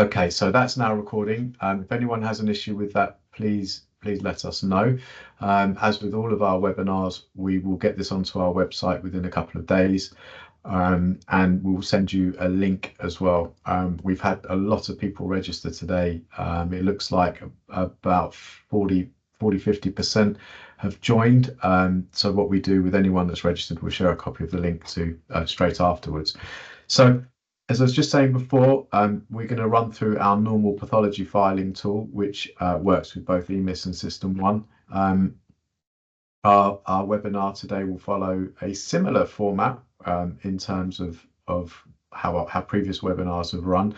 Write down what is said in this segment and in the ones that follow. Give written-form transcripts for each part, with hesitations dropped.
Okay, so that's now recording. If anyone has an issue with that, please let us know. As with all of our webinars, we will get this onto our website within a couple of days, and we'll send you a link as well. We've had a lot of people register today. It looks like about 40-50% have joined. So what we do with anyone that's registered, we'll share a copy of the link to straight afterwards. So as I was just saying before, we're going to run through our normal pathology filing tool, which works with both EMIS and SystmOne. Our webinar today will follow a similar format in terms of how previous webinars have run.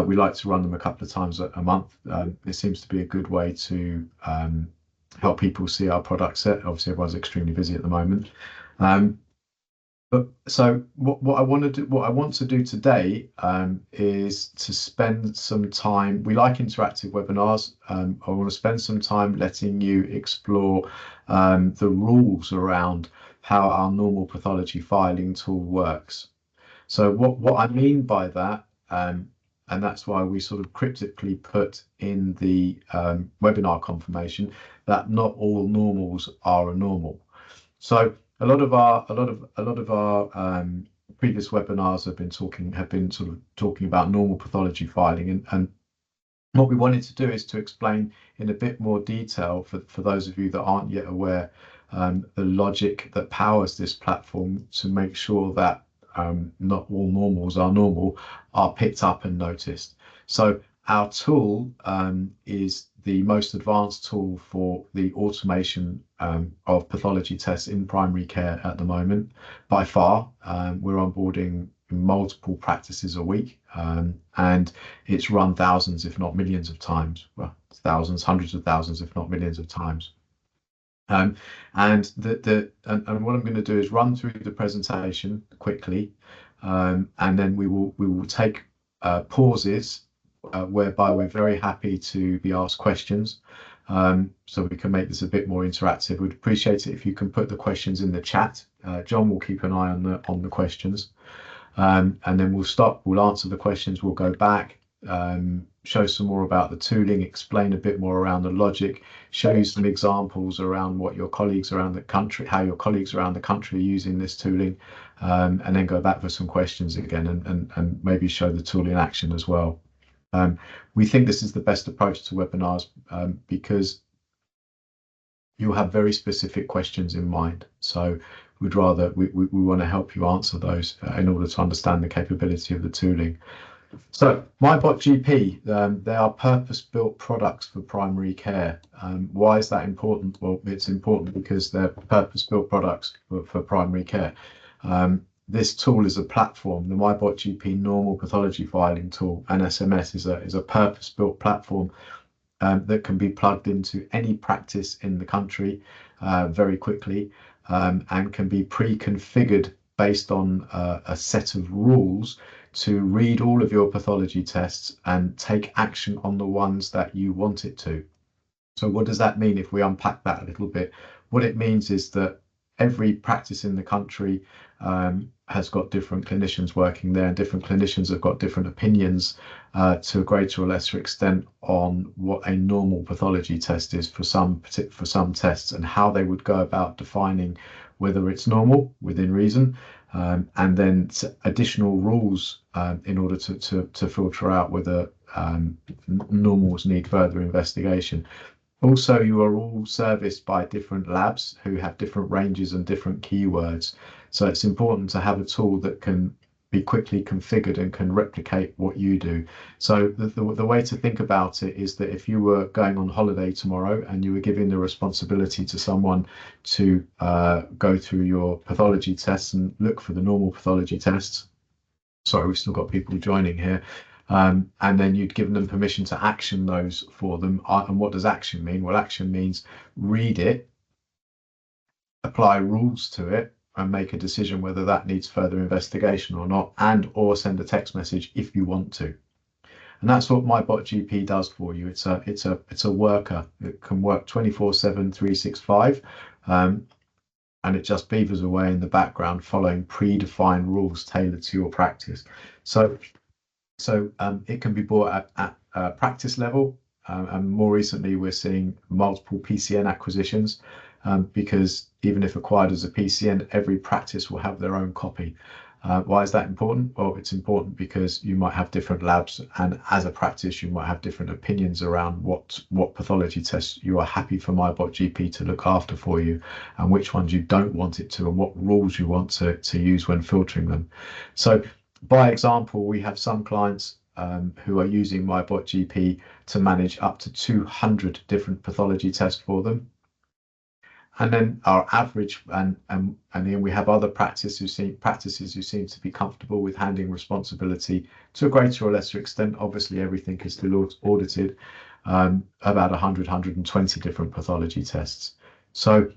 We like to run them a couple of times a month. It seems to be a good way to help people see our product set. Obviously, everyone's extremely busy at the moment. So what I want to do today is to spend some time. We like interactive webinars. I want to spend some time letting you explore the rules around how our normal pathology filing tool works. So what I mean by that, and that's why we sort of cryptically put in the webinar confirmation that not all normals are a normal. So a lot of our previous webinars have been sort of talking about normal pathology filing, and what we wanted to do is to explain in a bit more detail for those of you that aren't yet aware the logic that powers this platform to make sure that not all normals are normal are picked up and noticed. So our tool is the most advanced tool for the automation of pathology tests in primary care at the moment. By far, we're onboarding multiple practices a week, and it's run thousands, if not millions of times. Well, thousands, hundreds of thousands, if not millions of times. And what I'm going to do is run through the presentation quickly, and then we will take pauses whereby we're very happy to be asked questions, so we can make this a bit more interactive. We'd appreciate it if you can put the questions in the chat. John will keep an eye on the questions, and then we'll answer the questions. We'll go back, show some more about the tooling, explain a bit more around the logic, show you some examples around what your colleagues around the country, how your colleagues around the country are using this tooling, and then go back for some questions again, and maybe show the tool in action as well. We think this is the best approach to webinars because you'll have very specific questions in mind. So we want to help you answer those in order to understand the capability of the tooling. So MyBotGP, they are purpose-built products for primary care. Why is that important? Well, it's important because they're purpose-built products for primary care. This tool is a platform. The MyBotGP Normal Pathology Filing tool, NSMS, is a purpose-built platform that can be plugged into any practice in the country very quickly, and can be pre-configured based on a set of rules to read all of your pathology tests and take action on the ones that you want it to. So what does that mean if we unpack that a little bit? What it means is that every practice in the country has got different clinicians working there, and different clinicians have got different opinions to a greater or lesser extent on what a normal pathology test is for some tests, and how they would go about defining whether it's normal within reason, and then additional rules in order to filter out whether normals need further investigation. Also, you are all serviced by different labs who have different ranges and different keywords. So it's important to have a tool that can be quickly configured and can replicate what you do. So the way to think about it is that if you were going on holiday tomorrow and you were giving the responsibility to someone to go through your pathology tests and look for the normal pathology tests. Sorry, we've still got people joining here. And then you'd given them permission to action those for them. And what does action mean? Well, action means read it, apply rules to it, and make a decision whether that needs further investigation or not, and or send a text message if you want to. And that's what MyBotGP does for you. It's a worker. It can work 24/7, 365, and it just beavers away in the background, following predefined rules tailored to your practice. So So it can be bought at practice level, and more recently we're seeing multiple PCN acquisitions, because even if acquired as a PCN, every practice will have their own copy. Why is that important? Well, it's important because you might have different labs, and as a practice, you might have different opinions around what pathology tests you are happy for MyBotGP to look after for you, and which ones you don't want it to, and what rules you want to use when filtering them. So, by example, we have some clients who are using MyBotGP to manage up to 200 different pathology tests for them. And then our average, and then we have other practices who seem to be comfortable with handling responsibility to a greater or lesser extent. Obviously, everything is still audited, about 100, 120 different pathology tests. So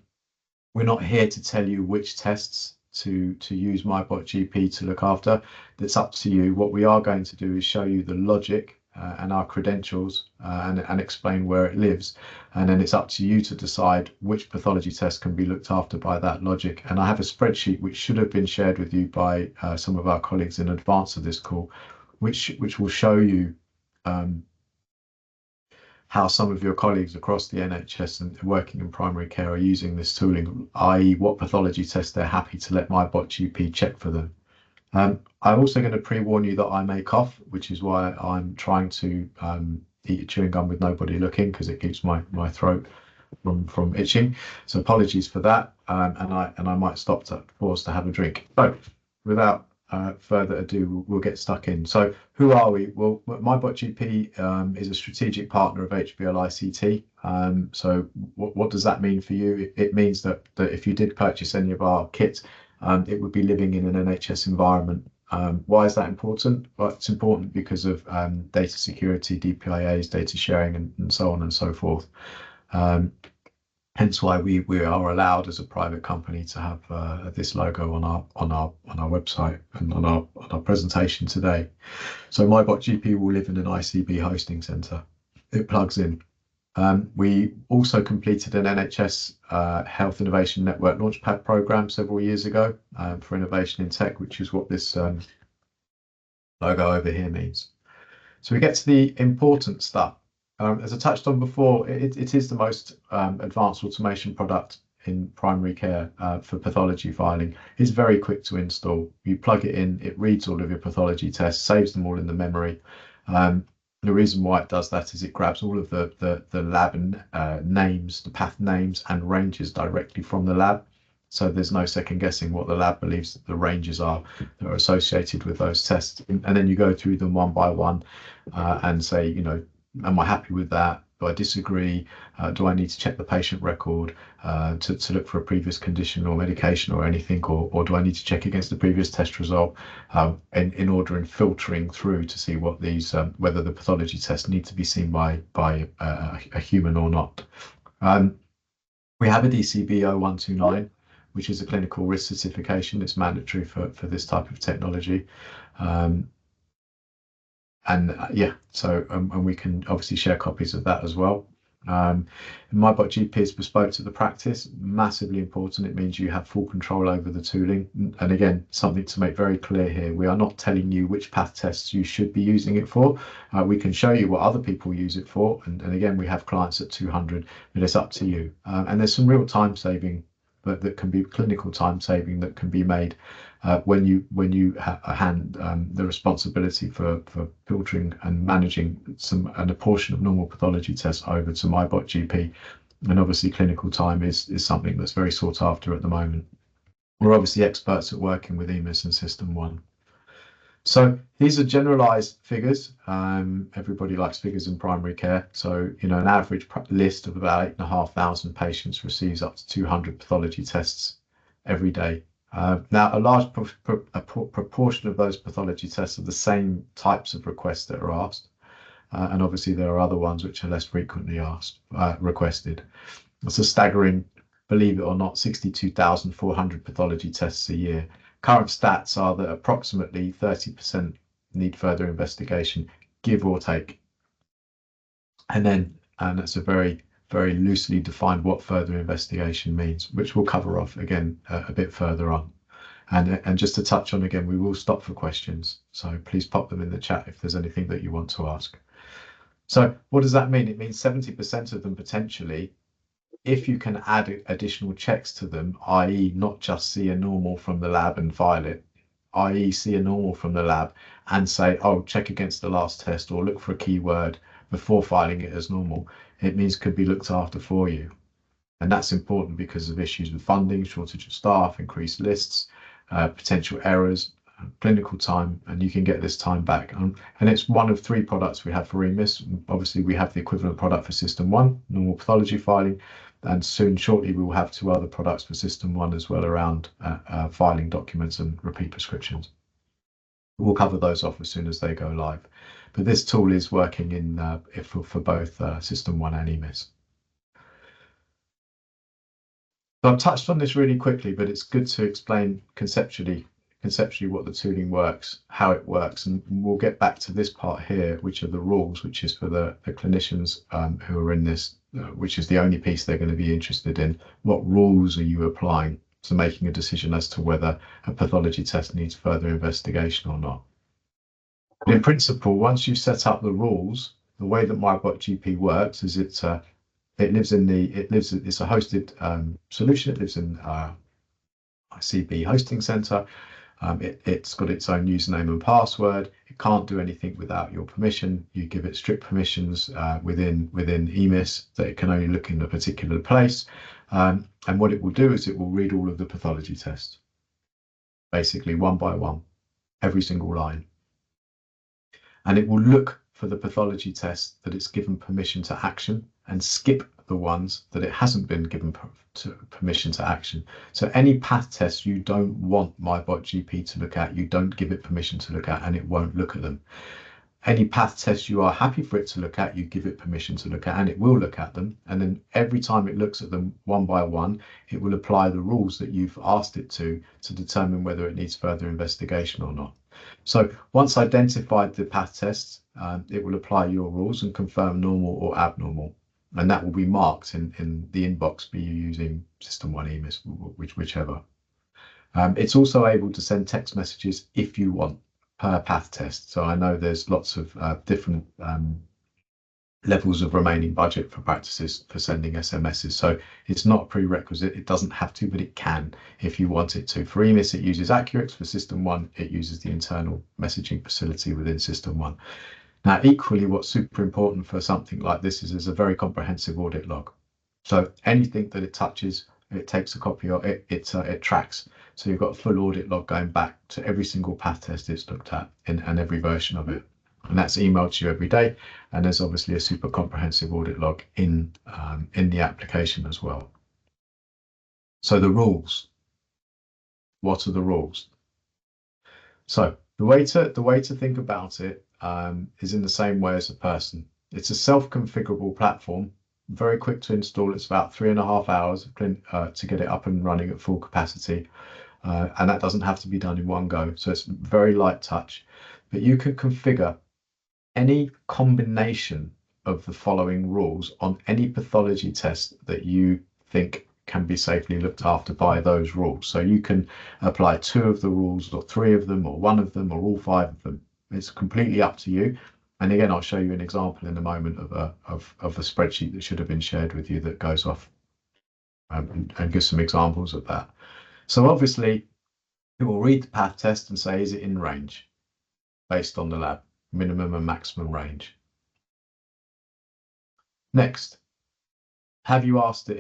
we're not here to tell you which tests to use MyBotGP to look after. That's up to you. What we are going to do is show you the logic and our credentials, and explain where it lives, and then it's up to you to decide which pathology test can be looked after by that logic. And I have a spreadsheet which should have been shared with you by some of our colleagues in advance of this call, which will show you how some of your colleagues across the NHS and working in primary care are using this tooling, i.e. what pathology test they're happy to let MyBotGP check for them. I'm also going to pre-warn you that I may cough, which is why I'm trying to eat chewing gum with nobody looking, because it keeps my throat from itching. So apologies for that, and I might stop to pause to have a drink. So without further ado, we'll get stuck in. So who are we? Well, MyBotGP is a strategic partner of HBL ICT. So what does that mean for you? It means that if you did purchase any of our kit, it would be living in an NHS environment. Why is that important? Well, it's important because of data security, DPIAs, data sharing, and so on and so forth. Hence why we are allowed as a private company to have this logo on our website and on our presentation today. So MyBotGP will live in an ICB hosting center. It plugs in. We also completed an NHS Health Innovation Network Launchpad program several years ago for innovation in tech, which is what this logo over here means. So we get to the important stuff. As I touched on before, it is the most advanced automation product in primary care for pathology filing. It's very quick to install. You plug it in, it reads all of your pathology tests, saves them all in the memory. The reason why it does that is it grabs all of the lab names, the path names and ranges directly from the lab. So there's no second guessing what the lab believes that the ranges are that are associated with those tests. And then you go through them one by one and say, you know, am I happy with that? Do I disagree? Do I need to check the patient record to look for a previous condition or medication or anything? Or do I need to check against the previous test result in order in filtering through to see what these whether the pathology tests need to be seen by a human or not? We have a DCB 0129, which is a clinical risk certification. It's mandatory for this type of technology. Yeah, so and we can obviously share copies of that as well. MyBotGP is bespoke to the practice, massively important. It means you have full control over the tooling. And again, something to make very clear here, we are not telling you which path tests you should be using it for. We can show you what other people use it for. And again, we have clients at 200, but it's up to you. And there's some real time saving, but that can be clinical time saving that can be made when you hand the responsibility for filtering and managing a portion of normal pathology tests over to MyBotGP. And obviously clinical time is something that's very sought after at the moment. We're obviously experts at working with EMIS and SystmOne. So these are generalized figures. Everybody likes figures in primary care. So, you know, an average list of about 8,500 patients receives up to 200 pathology tests every day. Now, a large proportion of those pathology tests are the same types of requests that are asked. And obviously there are other ones which are less frequently requested. It's a staggering, believe it or not, 62,400 pathology tests a year. Current stats are that approximately 30% need further investigation, give or take. And that's a very, very loosely defined what further investigation means, which we'll cover off again a bit further on. And just to touch on again, we will stop for questions. So please pop them in the chat if there's anything that you want to ask. So what does that mean? It means 70% of them potentially, if you can add additional checks to them, i.e. not just see a normal from the lab and file it, i.e. see a normal from the lab and say, oh, check against the last test or look for a keyword before filing it as normal, it means could be looked after for you. And that's important because of issues with funding, shortage of staff, increased lists, potential errors, clinical time, and you can get this time back. And it's one of 3 products we have for EMIS. Obviously, we have the equivalent product for SystmOne, normal pathology filing, and shortly we will have 2 other products for SystmOne as well around filing documents and repeat prescriptions. We'll cover those off as soon as they go live. But this tool is working in for both SystmOne and EMIS. So I've touched on this really quickly, but it's good to explain conceptually what the tooling works, how it works, and we'll get back to this part here, which are the rules, which is for the clinicians who are in this, which is the only piece they're going to be interested in. What rules are you applying to making a decision as to whether a pathology test needs further investigation or not? But in principle, once you've set up the rules, the way that MyBotGP works is it's a hosted solution. It lives in ICB hosting center. It's got its own username and password. It can't do anything without your permission. You give it strict permissions within EMIS that it can only look in a particular place. And what it will do is it will read all of the pathology tests, basically one by one, every single line. And it will look for the pathology tests that it's given permission to action and skip the ones that it hasn't been given permission to action. So any path tests you don't want MyBotGP to look at, you don't give it permission to look at, and it won't look at them. Any path tests you are happy for it to look at, you give it permission to look at, and it will look at them. And then every time it looks at them one by one, it will apply the rules that you've asked it to determine whether it needs further investigation or not. So once identified the path tests, it will apply your rules and confirm normal or abnormal. And that will be marked in the inbox, be you using SystmOne EMIS, whichever. It's also able to send text messages if you want per path test. So I know there's lots of different levels of remaining budget for practices for sending SMSs. So it's not a prerequisite. It doesn't have to, but it can if you want it to. For EMIS, it uses Accurix. For SystmOne, it uses the internal messaging facility within SystmOne. Now, equally, what's super important for something like this is a very comprehensive audit log. So anything that it touches, it takes a copy of it, it tracks. So you've got a full audit log going back to every single path test it's looked at and every version of it. And that's emailed to you every day. And there's obviously a super comprehensive audit log in the application as well. So the rules. What are the rules? So the way to think about it is in the same way as a person. It's a self-configurable platform, very quick to install. It's about 3.5 hours to get it up and running at full capacity. And that doesn't have to be done in one go. So it's very light touch, but you can configure any combination of the following rules on any pathology test that you think can be safely looked after by those rules. So you can apply 2 of the rules or 3 of them or 1 of them or all 5 of them. It's completely up to you. And again, I'll show you an example in a moment of a spreadsheet that should have been shared with you that goes off and gives some examples of that. So obviously, it will read the path test and say, is it in range based on the lab, minimum and maximum range. Next, have you asked it,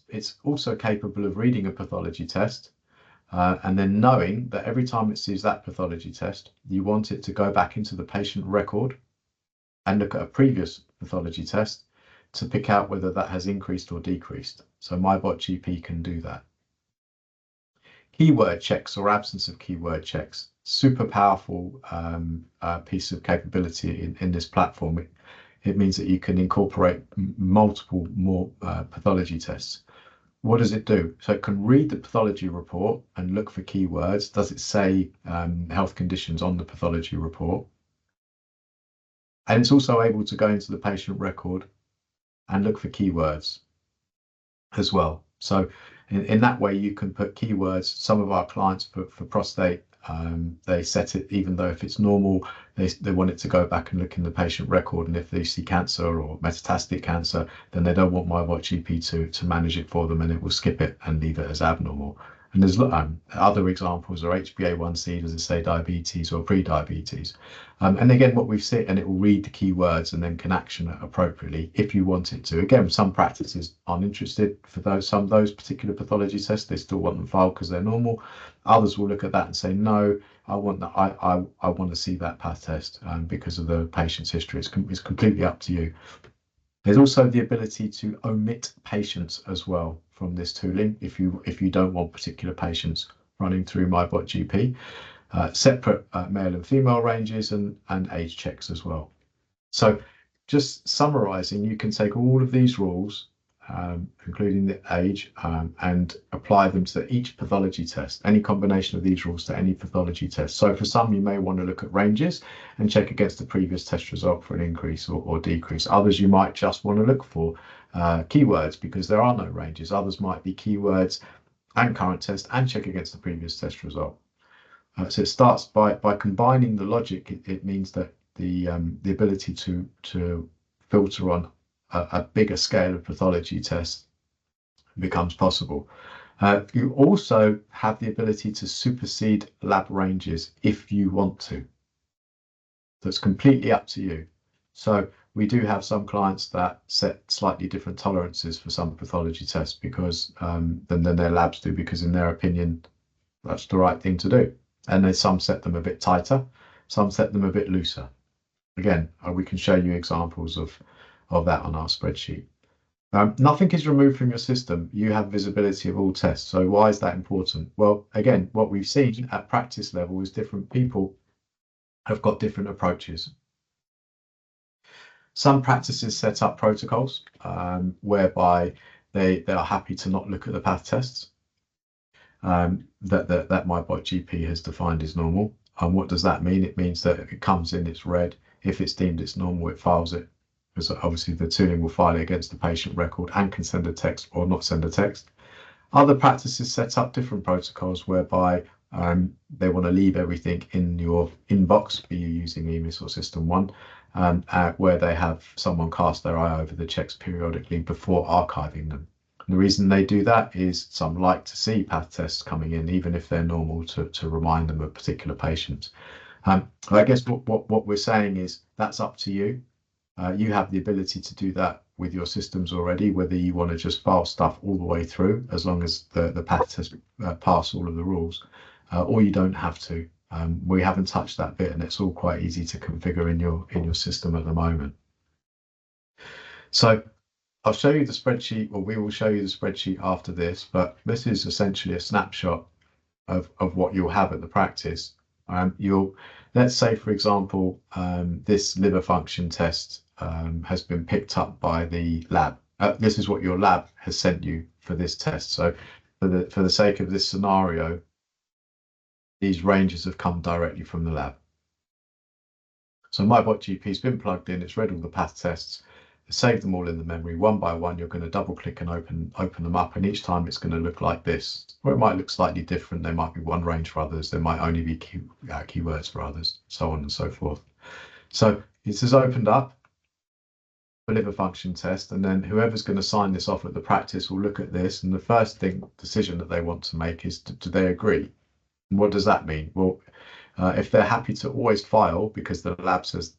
it's also capable of reading a pathology test and then knowing that every time it sees that pathology test, you want it to go back into the patient record and look at a previous pathology test to pick out whether that has increased or decreased. So MyBotGP can do that. Keyword checks or absence of keyword checks, super powerful piece of capability in this platform. It means that you can incorporate multiple more pathology tests. What does it do? So it can read the pathology report and look for keywords. Does it say health conditions on the pathology report? And it's also able to go into the patient record and look for keywords as well. So In that way, you can put keywords. Some of our clients for prostate, they set it, even though if it's normal, they want it to go back and look in the patient record. And if they see cancer or metastatic cancer, then they don't want MyBotGP to manage it for them, and it will skip it and leave it as abnormal. And there's other examples are HbA1c, does it say diabetes or pre-diabetes? And again, what we've seen, and it will read the keywords and then can action it appropriately if you want it to. Again, some practices aren't interested for those particular pathology tests. They still want them filed because they're normal. Others will look at that and say, no, I want that. I want to see that path test because of the patient's history. It's completely up to you. There's also the ability to omit patients as well from this tooling if you don't want particular patients running through MyBotGP. Separate male and female ranges and age checks as well. So just summarizing, you can take all of these rules, including the age, and apply them to each pathology test, any combination of these rules to any pathology test. So for some, you may want to look at ranges and check against the previous test result for an increase or decrease. Others, you might just want to look for keywords because there are no ranges. Others might be keywords and current test and check against the previous test result. So it starts by combining the logic. It means that the ability to filter on a bigger scale of pathology tests becomes possible. You also have the ability to supersede lab ranges if you want to. That's completely up to you. So we do have some clients that set slightly different tolerances for some pathology tests because than their labs do, because in their opinion, that's the right thing to do. And then some set them a bit tighter, some set them a bit looser. Again, we can show you examples of that on our spreadsheet. Nothing is removed from your system. You have visibility of all tests. So why is that important? Well, again, what we've seen at practice level is different people have got different approaches. Some practices set up protocols whereby they are happy to not look at the path tests. That MyBotGP has defined as normal. And what does that mean? It means that if it comes in, it's read. If it's deemed it's normal, it files it. Because obviously the tooling will file it against the patient record and can send a text or not send a text. Other practices set up different protocols whereby they want to leave everything in your inbox, be you using EMIS or SystmOne, where they have someone cast their eye over the checks periodically before archiving them. And the reason they do that is some like to see path tests coming in, even if they're normal, to remind them of particular patients. I guess what we're saying is that's up to you. You have the ability to do that with your systems already, whether you want to just file stuff all the way through, as long as the path tests pass all of the rules, or you don't have to. We haven't touched that bit, and it's all quite easy to configure in your system at the moment. So I'll show you the spreadsheet, or we will show you the spreadsheet after this, but this is essentially a snapshot of what you'll have at the practice. Let's say, for example, this liver function test has been picked up by the lab. This is what your lab has sent you for this test. So for the sake of this scenario, these ranges have come directly from the lab. So MyBotGP has been plugged in, it's read all the path tests, save them all in the memory. One by one, you're going to double click and open them up, and each time it's going to look like this, or it might look slightly different. There might be one range for others, there might only be keywords for others, so on and so forth. So this is opened up for liver function test, and then whoever's going to sign this off at the practice will look at this, and the first decision that they want to make is, do they agree? And what does that mean? Well, if they're happy to always file because the lab has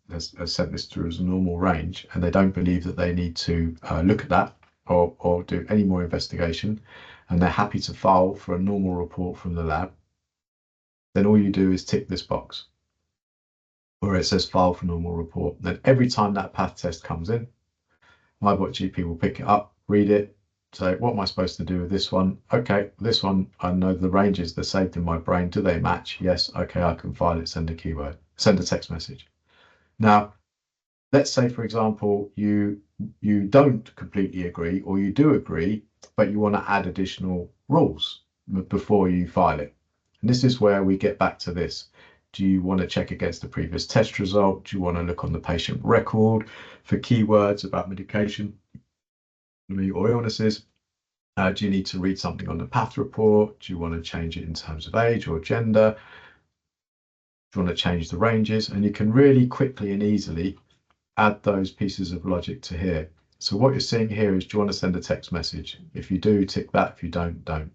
sent this through as a normal range, and they don't believe that they need to look at that or do any more investigation, and they're happy to file for a normal report from the lab, then all you do is tick this box where it says file for normal report. Then every time that path test comes in, MyBotGP will pick it up, read it, say, what am I supposed to do with this one? Okay, this one, I know the ranges, they're saved in my brain. Do they match? Yes. Okay, I can file it, send a keyword, send a text message. Now, let's say, for example, you don't completely agree, or you do agree, but you want to add additional rules before you file it. And this is where we get back to this. Do you want to check against the previous test result? Do you want to look on the patient record for keywords about medication or illnesses? Do you need to read something on the path report? Do you want to change it in terms of age or gender? Do you want to change the ranges? And you can really quickly and easily add those pieces of logic to here. So what you're seeing here is, do you want to send a text message? If you do, tick that. If you don't, don't.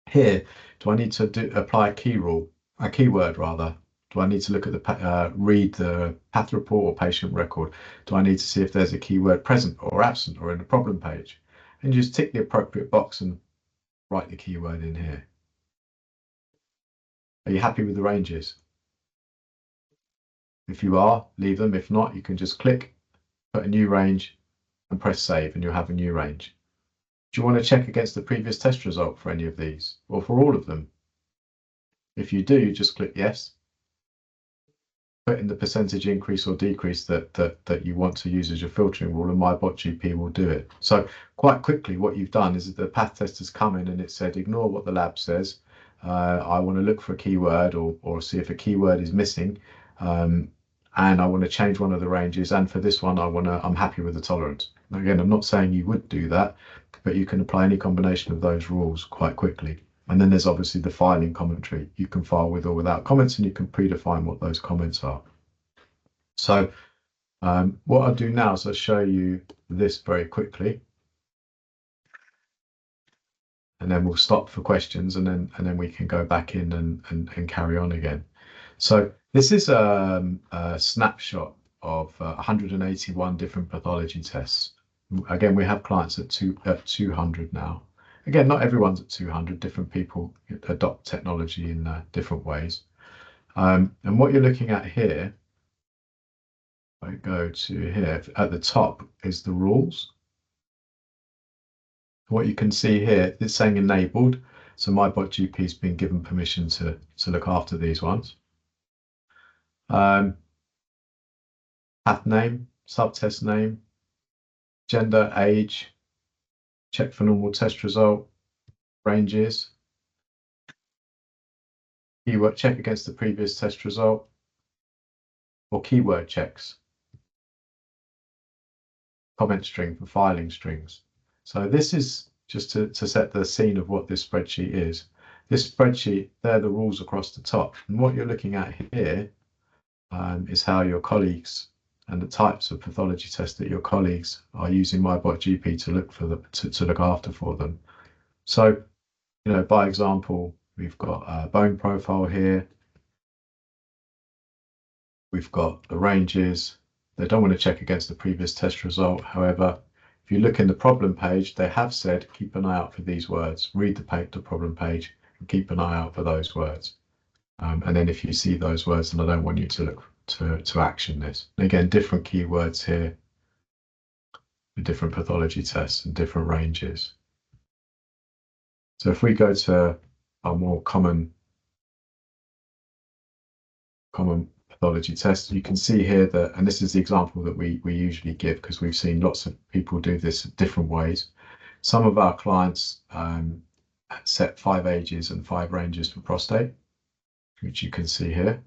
Here, do I need to apply a keyword rather? Do I need to look at the read the path report or patient record? Do I need to see if there's a keyword present or absent or in the problem page? And just tick the appropriate box and write the keyword in here. Are you happy with the ranges? If you are, leave them. If not, you can just click, put a new range and press save and you'll have a new range. Do you want to check against the previous test result for any of these or for all of them? If you do, just click yes. Put in the percentage increase or decrease that you want to use as your filtering rule, and MyBotGP will do it. So quite quickly, what you've done is that the path test has come in and it said, ignore what the lab says. I want to look for a keyword or see if a keyword is missing. And I want to change one of the ranges. And for this one, I'm happy with the tolerance. Again, I'm not saying you would do that, but you can apply any combination of those rules quite quickly. And then there's obviously the filing commentary. You can file with or without comments, and you can predefine what those comments are. So what I'll do now is I'll show you this very quickly. And then we'll stop for questions, and then we can go back in and carry on again. So this is a snapshot of 181 different pathology tests. Again, we have clients at 200 now. Again, not everyone's at 200. Different people adopt technology in different ways. And what you're looking at here, if I go to here, at the top is the rules. What you can see here, it's saying enabled. So MyBotGP has been given permission to look after these ones. Path name, subtest name, gender, age, check for normal test result, ranges, keyword check against the previous test result, or keyword checks, comment string for filing strings. So this is just to set the scene of what this spreadsheet is. This spreadsheet, they're the rules across the top. And what you're looking at here is how your colleagues and the types of pathology tests that your colleagues are using MyBotGP to look for to look after for them. So, you know, by example, we've got a bone profile here. We've got the ranges. They don't want to check against the previous test result. However, if you look in the problem page, they have said, keep an eye out for these words. Read the problem page and keep an eye out for those words. And then if you see those words, then I don't want you to look to action this. And again, different keywords here with different pathology tests and different ranges. So if we go to our more common pathology test, you can see here that, and this is the example that we usually give because we've seen lots of people do this different ways. Some of our clients set 5 ages and 5 ranges for prostate, which you can see here.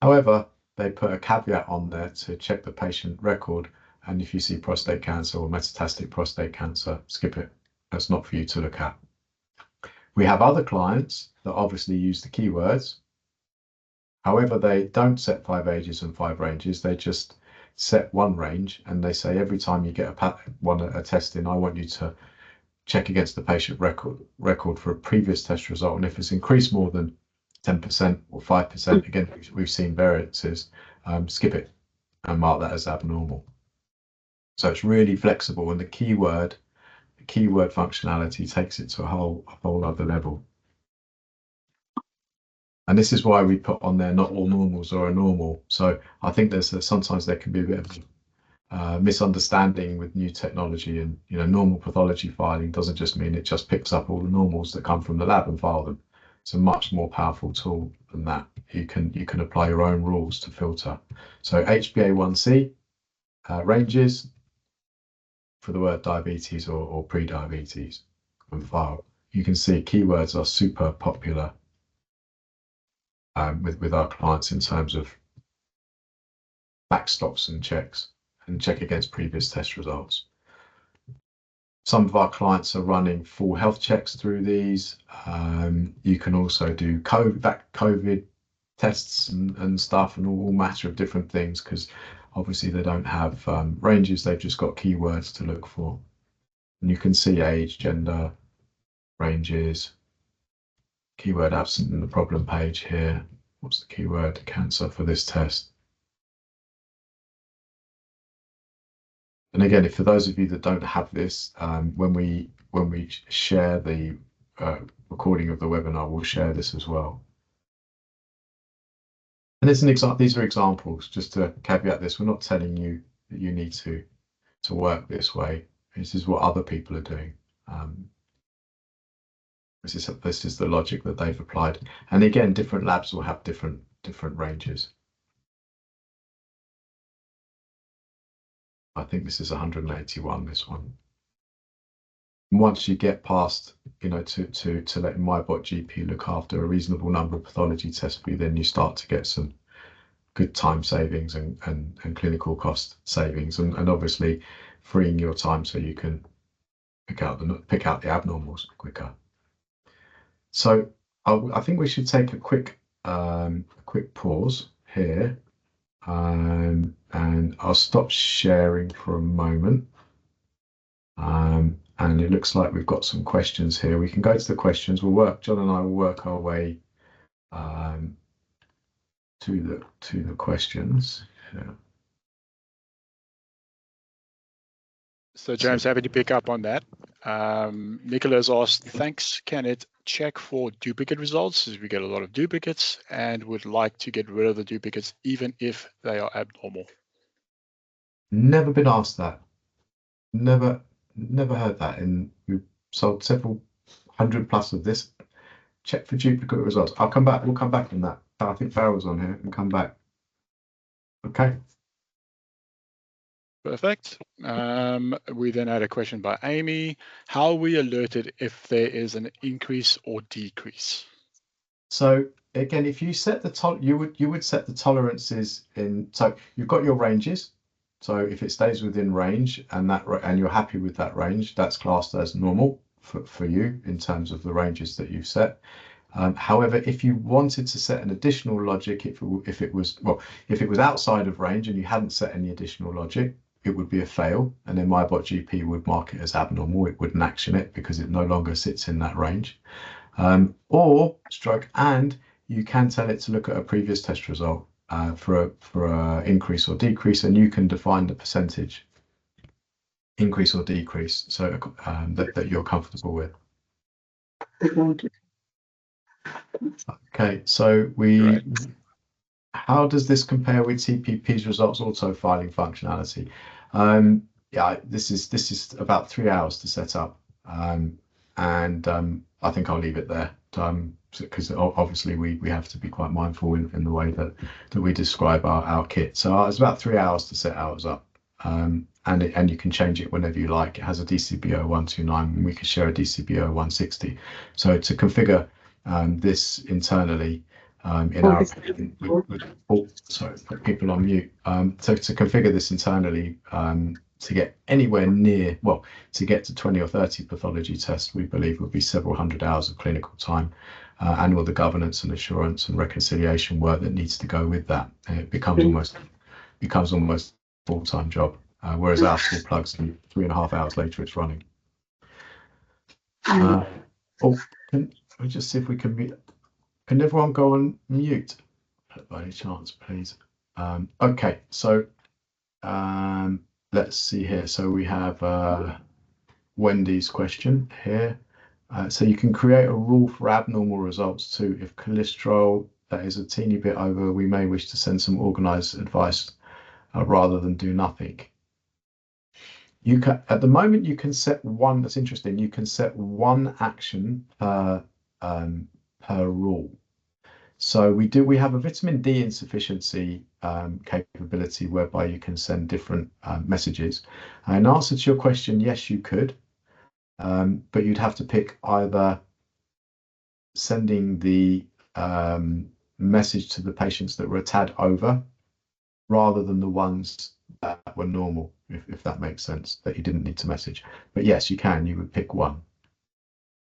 However, they put a caveat on there to check the patient record, and if you see prostate cancer or metastatic prostate cancer, skip it. That's not for you to look at. We have other clients that obviously use the keywords. However, they don't set 5 ages and 5 ranges. They just set one range, and they say every time you get a test in, I want you to check against the patient record for a previous test result, and if it's increased more than 10% or 5%, again, we've seen variances, skip it and mark that as abnormal. So it's really flexible, and the keyword functionality takes it to a whole other level. And this is why we put on there not all normals are a normal. So I think sometimes there can be a bit of misunderstanding with new technology, and normal pathology filing doesn't just mean it just picks up all the normals that come from the lab and file them. It's a much more powerful tool than that. You can apply your own rules to filter. So HbA1c ranges for the word diabetes or pre-diabetes and file. You can see keywords are super popular with our clients in terms of backstops and checks. and check against previous test results. Some of our clients are running full health checks through these. You can also do COVID tests and stuff, and all matter of different things, because obviously they don't have ranges, they've just got keywords to look for. And you can see age, gender, ranges, keyword absent in the problem page here. What's the keyword? Cancer for this test. And again, if for those of you that don't have this, when we share the recording of the webinar, we'll share this as well. And there's an example. These are examples. Just to caveat this, we're not telling you that you need to work this way. This is what other people are doing. This is the logic that they've applied. And again, different labs will have different ranges. I think this is 181, this one. Once you get past, to let MyBotGP look after a reasonable number of pathology tests for you, then you start to get some good time savings and clinical cost savings, and obviously freeing your time so you can pick out the abnormals quicker. So I think we should take a quick pause here, and I'll stop sharing for a moment. And it looks like we've got some questions here. We can go to the questions. John and I will work our way to the questions. Yeah. So James, happy to pick up on that. Nicholas asked, thanks, can it check for duplicate results, as we get a lot of duplicates, and would like to get rid of the duplicates even if they are abnormal? Never been asked that. Never heard that. And we've sold several hundred plus of this. Check for duplicate results. We'll come back on that. I think Farrell's on here and come back. Okay. Perfect. We then had a question by Amy. How are we alerted if there is an increase or decrease? So again, if you set the you would set the tolerances in. So you've got your ranges. So if it stays within range and you're happy with that range, that's classed as normal for you in terms of the ranges that you've set. However, if you wanted to set an additional logic, if it was outside of range and you hadn't set any additional logic, it would be a fail, and then MyBotGP would mark it as abnormal. It wouldn't action it because it no longer sits in that range. And you can tell it to look at a previous test result for a increase or decrease, and you can define the percentage increase or decrease so that you're comfortable with. Okay, so how does this compare with TPP's results auto filing functionality? Yeah, this is about 3 hours to set up, and I think I'll leave it there because obviously we have to be quite mindful in the way that we describe our kit. So it's about 3 hours to set ours up, and you can change it whenever you like. It has a DCBO 129, and we can share a DCBO 160. So to configure this internally in our sorry, put people on mute. So to configure this internally to get anywhere near, to get to 20 or 30 pathology tests, we believe would be several hundred hours of clinical time, and all the governance and assurance and reconciliation work that needs to go with that. And it becomes almost a full-time job, whereas our still plugs in 3.5 hours later it's running. Can we just see if we can be? Can everyone go on mute by any chance, please? Okay, so let's see here. So we have Wendy's question here. So you can create a rule for abnormal results too. If cholesterol that is a teeny bit over, we may wish to send some organized advice rather than do nothing. You can, at the moment, you can set one. That's interesting. You can set one action per rule. So we have a vitamin D insufficiency capability whereby you can send different messages. In answer to your question, yes, you could, but you'd have to pick either sending the message to the patients that were a tad over, rather than the ones that were normal, if that makes sense, that you didn't need to message. But yes, you can. You would pick one.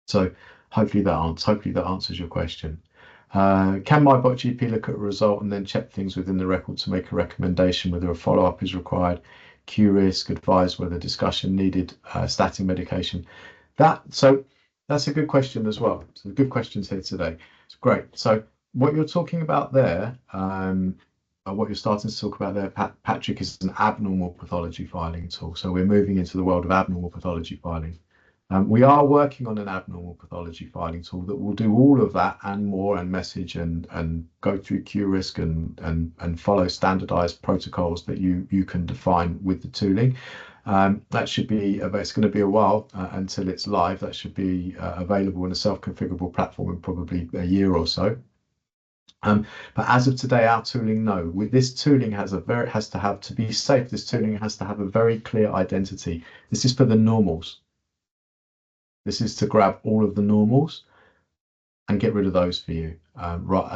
So hopefully that answers your question. Can MyBotGP look at a result and then check things within the record to make a recommendation whether a follow-up is required, Q risk, advise whether discussion needed, statin medication? So that's a good question as well. So good questions here today. It's great. So what you're talking about there, what you're starting to talk about there, Patrick, is an abnormal pathology filing tool. So we're moving into the world of abnormal pathology filing. We are working on an abnormal pathology filing tool that will do all of that and more, and message and go through Q risk and follow standardized protocols that you can define with the tooling. That should be, it's going to be a while until it's live. That should be available in a self-configurable platform in probably a year or so. But as of today, our tooling, no. With this tooling to be safe, this tooling has to have a very clear identity. This is for the normals. This is to grab all of the normals and get rid of those for you,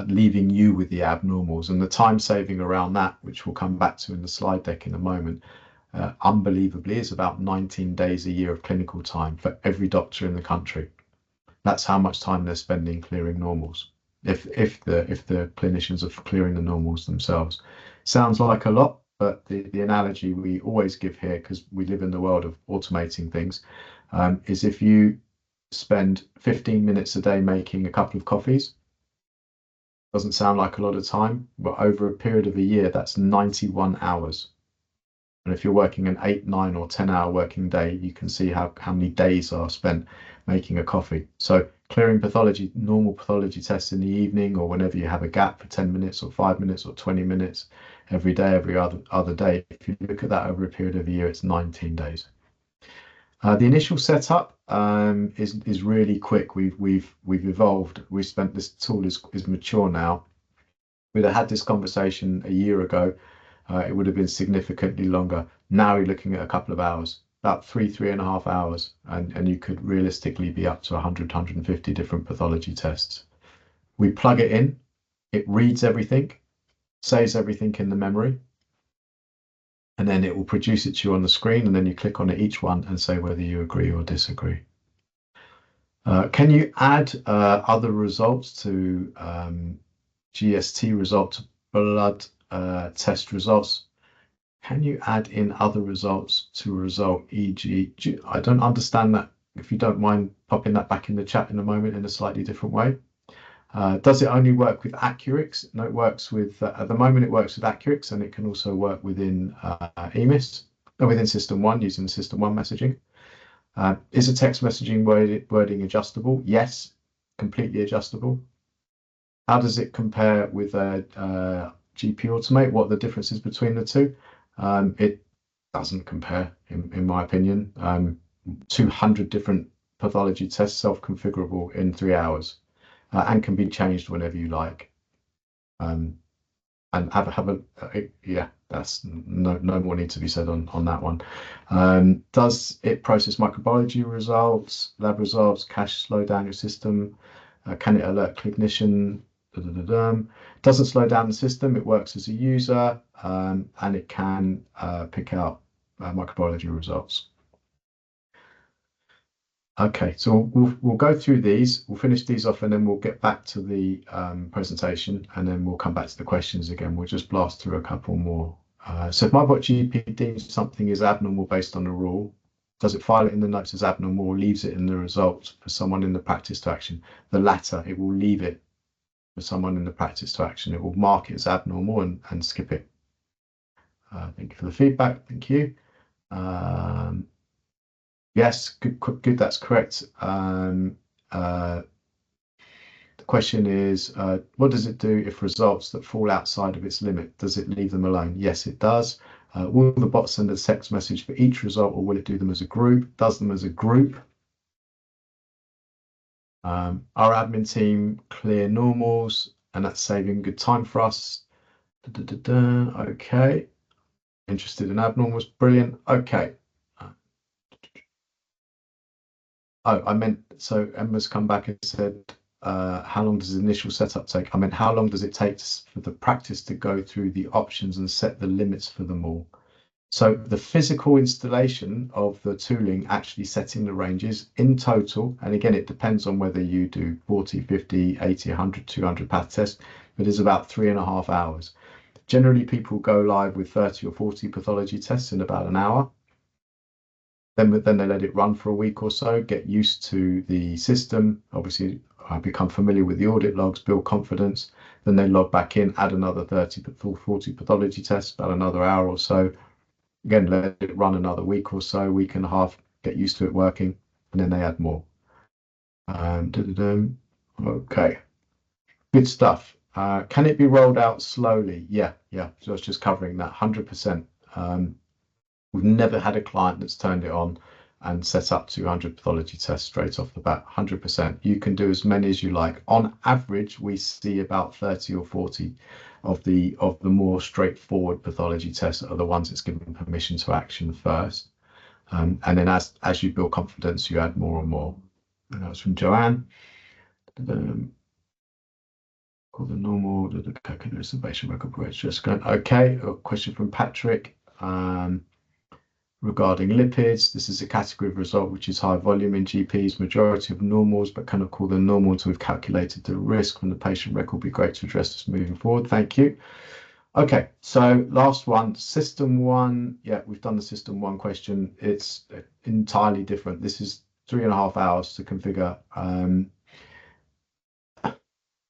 leaving you with the abnormals. And the time saving around that, which we'll come back to in the slide deck in a moment, unbelievably is about 19 days a year of clinical time for every doctor in the country. That's how much time they're spending clearing normals, if the clinicians are clearing the normals themselves. Sounds like a lot, but the analogy we always give here, because we live in the world of automating things, is if you spend 15 minutes a day making a couple of coffees, doesn't sound like a lot of time, but over a period of a year, that's 91 hours. And if you're working an 8, 9 or 10-hour working day, you can see how many days are spent making a coffee. So clearing normal pathology tests in the evening, or whenever you have a gap for 10 minutes or 5 minutes or 20 minutes every day, every other day, if you look at that over a period of a year, it's 19 days. The initial setup is really quick. We've evolved. This tool is mature now. We'd have had this conversation a year ago. It would have been significantly longer. Now you're looking at a couple of hours, about 3.5 hours, and you could realistically be up to 100, 150 different pathology tests. We plug it in, it reads everything, saves everything in the memory, and then it will produce it to you on the screen, and then you click on it, each one, and say whether you agree or disagree. Can you add other results to GST results, blood test results? Can you add in other results to a result, e.g.? I don't understand that. If you don't mind popping that back in the chat in a moment in a slightly different way. Does it only work with Accurix? No, it works with, at the moment it works with Accurix, and it can also work within EMIS, or within SystmOne, using SystmOne messaging. Is a text messaging wording adjustable? Yes, completely adjustable. How does it compare with GP Automate? What are the differences between the two? It doesn't compare, in my opinion. 200 different pathology tests, self-configurable in 3 hours. And can be changed whenever you like. And yeah, that's no more need to be said on that one. Does it process microbiology results, lab results, cache, slow down your system? Can it alert clinician? Doesn't slow down the system. It works as a user, and it can pick out microbiology results. Okay, so we'll go through these. We'll finish these off, and then we'll get back to the presentation, and then we'll come back to the questions again. We'll just blast through a couple more. So if MyBotGP deems something is abnormal based on a rule, does it file it in the notes as abnormal, or leaves it in the result for someone in the practice to action? The latter. It will leave it for someone in the practice to action. It will mark it as abnormal and skip it. Thank you for the feedback. Thank you. Yes, good. That's correct. The question is, what does it do if results that fall outside of its limit? Does it leave them alone? Yes, it does. Will the bot send a text message for each result, or will it do them as a group? Does them as a group. Our admin team clear normals, and that's saving good time for us. Okay. Interested in abnormals. Brilliant. Okay. Oh, I meant, so Emma's come back and said, how long does the initial setup take? I meant, how long does it take for the practice to go through the options and set the limits for them all? So the physical installation of the tooling, actually setting the ranges in total, and again, it depends on whether you do 40, 50, 80, 100, 200 path tests, but it's about 3.5 hours. Generally, people go live with 30 or 40 pathology tests in about an hour. Then they let it run for a week or so, get used to the system, obviously become familiar with the audit logs, build confidence. Then they log back in, add another 30 to 40 pathology tests, about another hour or so. Again, let it run another week or so, week and a half, get used to it working, and then they add more. Okay, good stuff. Can it be rolled out slowly? Yeah. So I was just covering that 100%. We've never had a client that's turned it on and set up 200 pathology tests straight off the bat. 100%. You can do as many as you like. On average, we see about 30 or 40 of the more straightforward pathology tests are the ones that's given permission to action first. And then as you build confidence, you add more and more. And that was from Joanne. Called the normal, the calculated observation record breaks. Just going, okay. A question from Patrick. Regarding lipids, this is a category of result which is high volume in GPs, majority of normals, but cannot call them normal until we've calculated the risk from the patient record. Be great to address this moving forward. Thank you. Okay, so last one, SystmOne. Yeah, we've done the SystmOne question. It's entirely different. This is 3.5 hours to configure.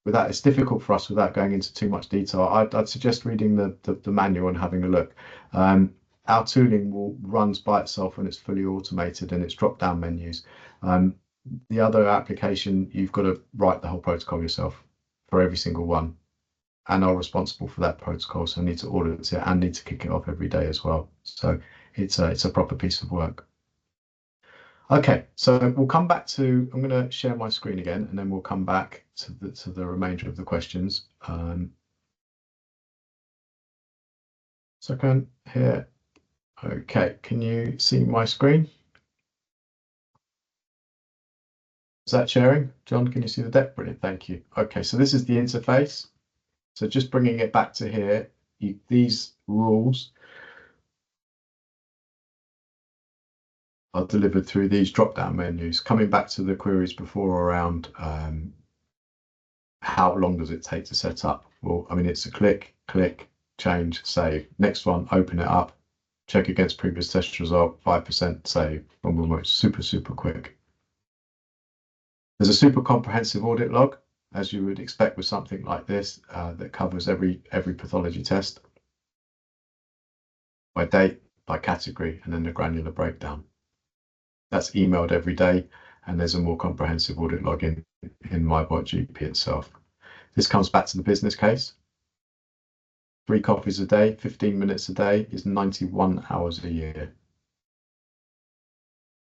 Without, it's difficult for us without going into too much detail. I'd suggest reading the manual and having a look. Our tooling runs by itself when it's fully automated and its drop-down menus. The other application, you've got to write the whole protocol yourself for every single one, and are responsible for that protocol. So need to audit it and need to kick it off every day as well. So it's a proper piece of work. Okay, so we'll come back to, I'm going to share my screen again, and then we'll come back to the remainder of the questions. Second here. Okay, can you see my screen? Is that sharing? John, can you see the deck? Brilliant, thank you. Okay, so this is the interface. So just bringing it back to here, these rules are delivered through these drop-down menus. Coming back to the queries before around how long does it take to set up? Well, I mean, it's a click, change, save. Next one, open it up. Check against previous test result, 5% save. Boom, super quick. There's a super comprehensive audit log, as you would expect with something like this, that covers every pathology test by date, by category, and then the granular breakdown. That's emailed every day, and there's a more comprehensive audit log in MyBotGP itself. This comes back to the business case. 3 coffees a day, 15 minutes a day is 91 hours a year.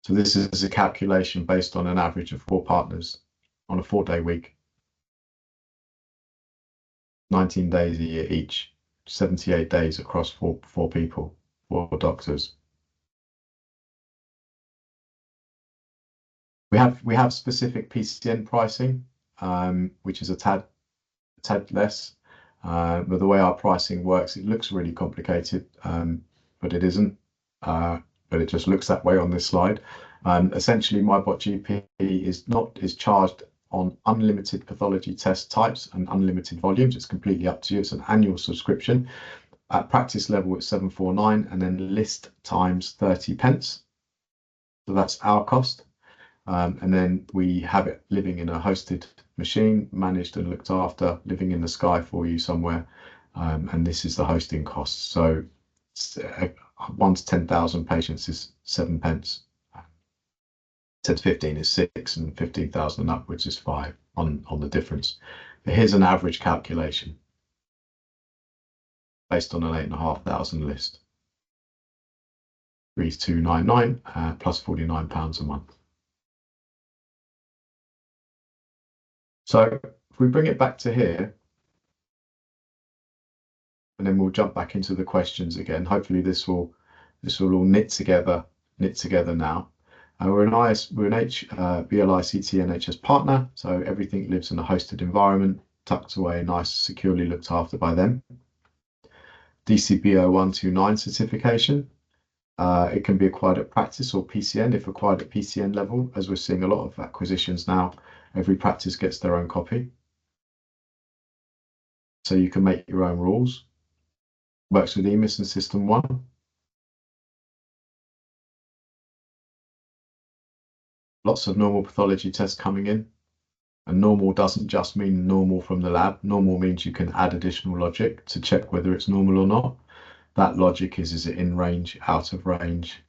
So this is a calculation based on an average of 4 partners on a 4-day week. 19 days a year each, 78 days across four people, 4 doctors. We have specific PCN pricing, which is a tad less. But the way our pricing works, it looks really complicated, but it isn't. But it just looks that way on this slide. Essentially, MyBotGP is charged on unlimited pathology test types and unlimited volumes. It's completely up to you. It's an annual subscription. At practice level, it's 749, and then list times 30 pence. So that's our cost. And then we have it living in a hosted machine, managed and looked after, living in the sky for you somewhere. And this is the hosting costs. So 1 to 10,000 patients is 7 pence. 10 to 15 is 6, and 15,000 and upwards is 5 on the difference. But here's an average calculation based on an 8,500 list. 3,299 plus £49 a month. So if we bring it back to here, and then we'll jump back into the questions again. Hopefully this will all knit together now. We're an BLICT NHS partner, so everything lives in a hosted environment, tucked away, nice, securely looked after by them. DCBO 129 certification. It can be acquired at practice or PCN. If acquired at PCN level, as we're seeing a lot of acquisitions now, every practice gets their own copy. So you can make your own rules. Works with EMIS and SystmOne. Lots of normal pathology tests coming in. And normal doesn't just mean normal from the lab. Normal means you can add additional logic to check whether it's normal or not. That logic is it in range, out of range?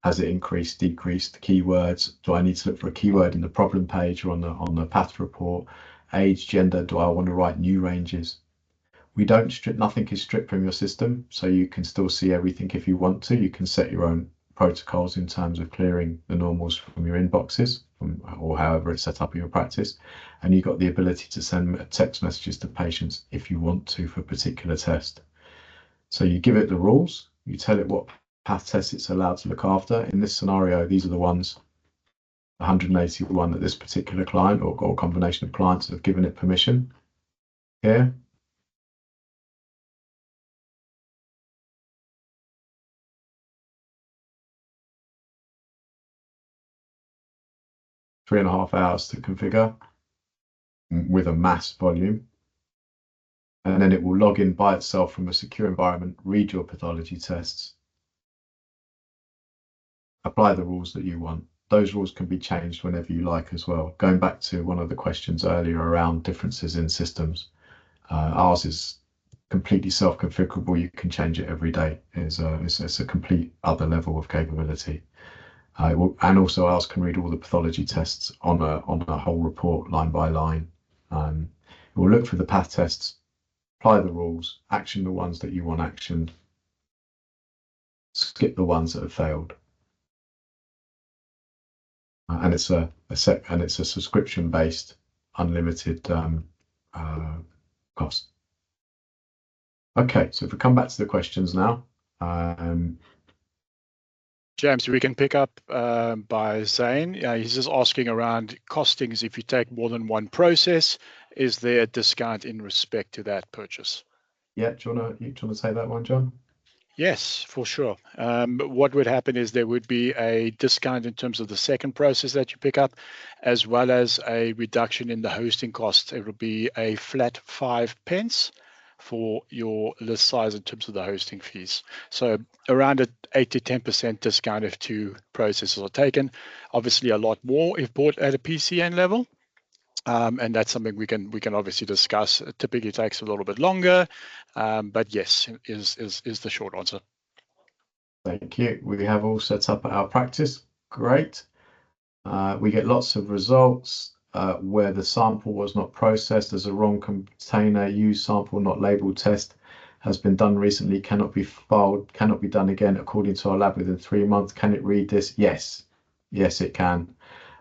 Has it increased, decreased? Keywords. Do I need to look for a keyword in the problem page or on the path report? Age, gender. Do I want to write new ranges? We don't strip. Nothing is stripped from your system, so you can still see everything if you want to. You can set your own protocols in terms of clearing the normals from your inboxes, or however it's set up in your practice. And you've got the ability to send text messages to patients if you want to for a particular test. So you give it the rules, you tell it what path tests it's allowed to look after. In this scenario, these are the ones, 181 that this particular client or combination of clients have given it permission. Here, three and a half hours to configure with a mass volume. And then it will log in by itself from a secure environment, read your pathology tests, apply the rules that you want. Those rules can be changed whenever you like as well. Going back to one of the questions earlier around differences in systems, ours is completely self-configurable. You can change it every day. It's a complete other level of capability. And also ours can read all the pathology tests on a whole report line by line. It will look for the path tests, apply the rules, action the ones that you want actioned, skip the ones that have failed. And it's a subscription-based, unlimited cost. Okay, so if we come back to the questions now. James, we can pick up by Zane. He's just asking around costings. If you take more than one process, is there a discount in respect to that purchase? Yeah, do you want to take that one, John? Yes, for sure. What would happen is there would be a discount in terms of the second process that you pick up, as well as a reduction in the hosting costs. It will be a flat 5 pence for your list size in terms of the hosting fees. So around an 8 to 10% discount if 2 processes are taken. Obviously a lot more if bought at a PCN level. And that's something we can obviously discuss. It typically takes a little bit longer, but yes, is the short answer. Thank you. We have all set up at our practice. Great. We get lots of results where the sample was not processed as a wrong container. Used sample not labeled test has been done recently. Cannot be filed. Cannot be done again according to our lab within 3 months. Can it read this? Yes. Yes, it can.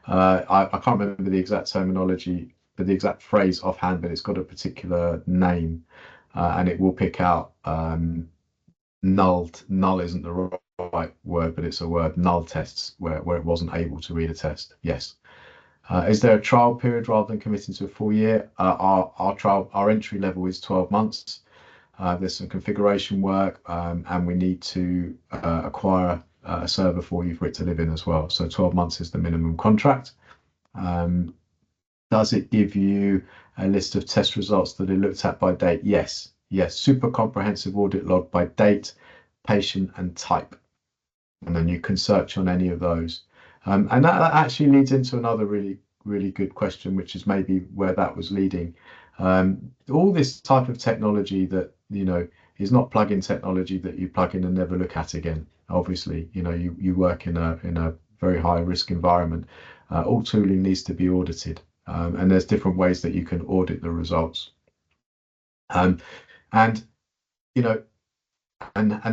I can't remember the exact terminology, but the exact phrase offhand, but it's got a particular name, and it will pick out null isn't the right word, but it's a word, null tests where it wasn't able to read a test. Yes. Is there a trial period rather than committing to a full year? Our entry level is 12 months. There's some configuration work, and we need to acquire a server for you for it to live in as well. So 12 months is the minimum contract. Does it give you a list of test results that are looked at by date? Yes. Yes. Super comprehensive audit log by date, patient, and type. And then you can search on any of those. And that actually leads into another really good question, which is maybe where that was leading. All this type of technology that, is not plug-in technology that you plug in and never look at again. Obviously, you work in a very high risk environment. All tooling needs to be audited, and there's different ways that you can audit the results. And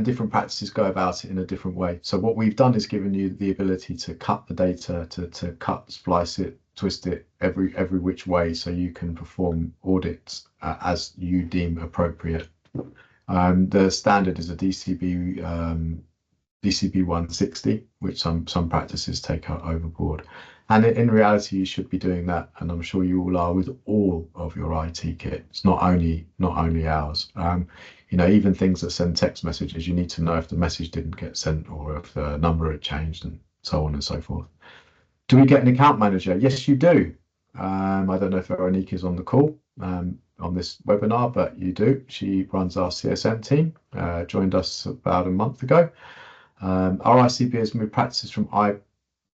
different practices go about it in a different way. So what we've done is given you the ability to cut the data, to cut, splice it, twist it every which way, so you can perform audits as you deem appropriate. The standard is a DCB 160, which some practices take out overboard. And in reality, you should be doing that, and I'm sure you all are with all of your IT kit. It's not only ours. you know, even things that send text messages, you need to know if the message didn't get sent or if the number had changed and so on and so forth. Do we get an account manager? Yes, you do. I don't know if Veronique is on the call on this webinar, but you do. She runs our CSM team, joined us about a month ago. Our ICB has moved practices from